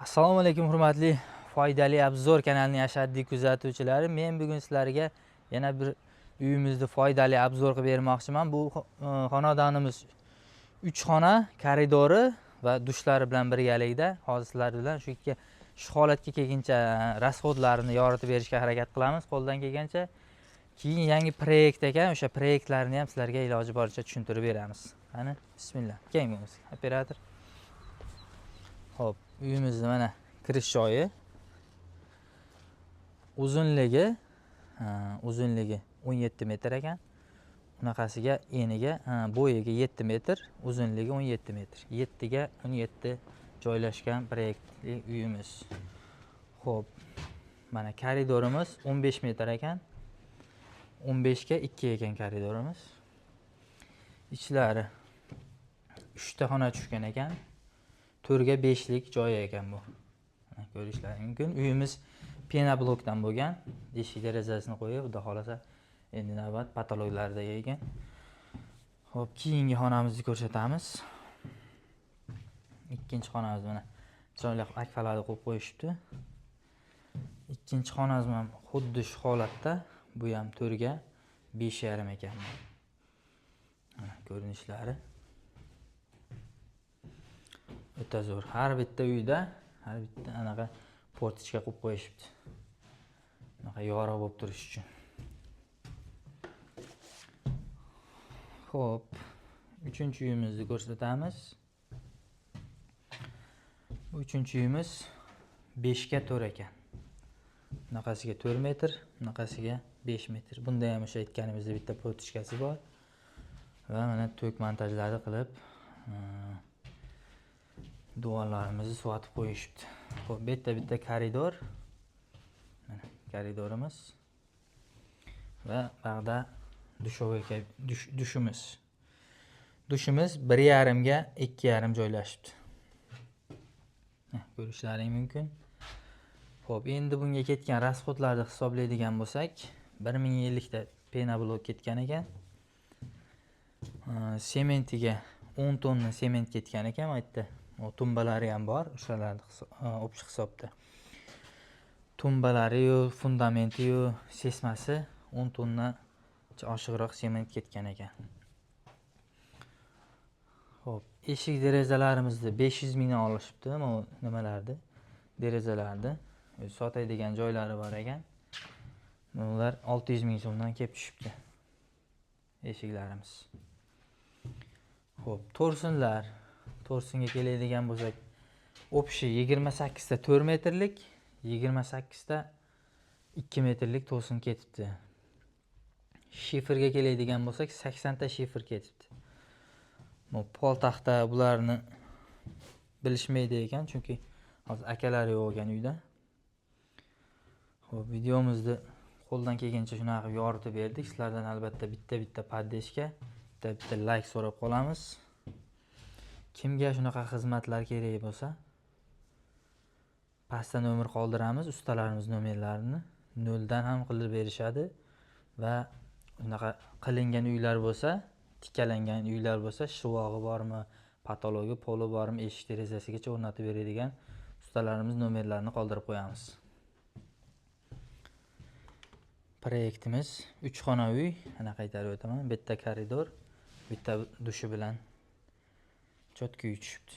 Assalomu alaykum hurmatli foydali obzor kanalining ashaddiy kuzatuvchilari. Men bugun sizlarga yana bir uyimizni foydali obzor qilib bermoqchiman. Bu xonadonimiz 3 xona, koridori va dushlari bilan birgalikda. Hozir sizlar bilan shu holatga kelguncha rasxodlarini yoritib berishga harakat qilamiz qo'ldan kelgancha. Keyin yangi proyekt ekan, o'sha proyektlarni ham sizlarga iloji boricha tushuntirib beramiz. Qani, bismillah. Keling, operator. Xo'p, uyimizni mana kirish joyi. Uzunligi 17 metr ekan. Bunaqasiga eniga, bo'yiga 7 metr, uzunligi 17 metr. 7 ga 17 joylashgan proyektli uyimiz. Xo'p, mana koridorimiz 15 metr ekan. 15 ga 2 ekan koridorimiz. Ichlari 3 ta xona tushgan ekan. 4 ga 5 lik joy ekan bu. Ko'rishlaring mumkin. Uyimiz pena blokdan bo'lgan. Eshik derazasini qo'yib, xudo xolasa endi navbat patologlarda ekan. Xo'p, keyingi xonamizni ko'rsatamiz. Ikkinchi xonamiz mana chiroyli akfalarni qo'yib qo'yishibdi. Ikkinchi xonamiz ham xuddi shu holatda. Bu ham 4 ga 5,5 ekan. Mana ko'rinishlari. O'ta zo'r. Har bitta uyda har bitta anaqa portichka qo'yib qo'yishibdi. Anaqa yorug' bo'lib turish uchun. Xo'p, 3-uyimizni ko'rsatamiz. Bu 3-uyimiz 5 ga 4 ekan. Bunaqasiga 4 metr, bunaqasiga 5 metr. Bunda ham o'sha aytganimizdek bitta portichkasi bor. Va mana to'k montajlari qilib duvarlarimizni suvatib qo'yishibdi. Xo'p, bitta koridor. Mana koridorimiz. Va bag'da dushimiz. Dushimiz 1,5 ga 2,5 joylashibdi. Ko'rishlaring mumkin. Xo'p, endi bunga ketgan rasxodlarni hisoblaydigan bo'lsak, 1050 ta pena blok ketgan ekan. Sementiga 10 tonna sement ketgan ekan, bu yerda. O tumbalari ham bor, o'shalarni o'pchi hisobda. Tumbalari yu, fundamenti yu, sesmasi 10 tonna oshiqroq sement ketgan ekan. Xo'p, eshik derazalarimizni 500 mingdan olishibdi, mana nimalarni, derazalarni. Sotadigan joylari bor ekan. Ular 600 ming so'mdan kelib tushibdi. Eshiklarimiz. Xo'p, to'rsinga keladigan bo'lsak, o'pshi 28 ta 4 metrlik, 28 ta 2 metrlik to'sin ketibdi. Shiferga keladigan bo'lsak, 80 ta shifer ketibdi. Bu pol taxta bularni bilishmaydi ekan, chunki hozir akalari yo'q ekan uyda. Xo'p, videomizni qo'ldan kelgancha shunaqa yoritib berdik. Sizlardan albatta bitta poddeshka, bitta like so'rab qolamiz. Kimga shunaqa xizmatlar kerak bo'lsa, pastda nomer qoldiramiz, ustalarimiz nomerlarini 0 dan ham qilib berishadi va unaqa qilingan uylar bo'lsa, tikalangan uylar bo'lsa, shivog'i bormi, patologi, poli bormi, eshik derazasigacha o'rnatib beradigan ustalarimiz nomerlarini qoldirib qo'yamiz. Proyektimiz 3 xona uy, ana qaytarib o'taman. Bitta koridor, bitta dushi bilan cho'tki uy tushibdi.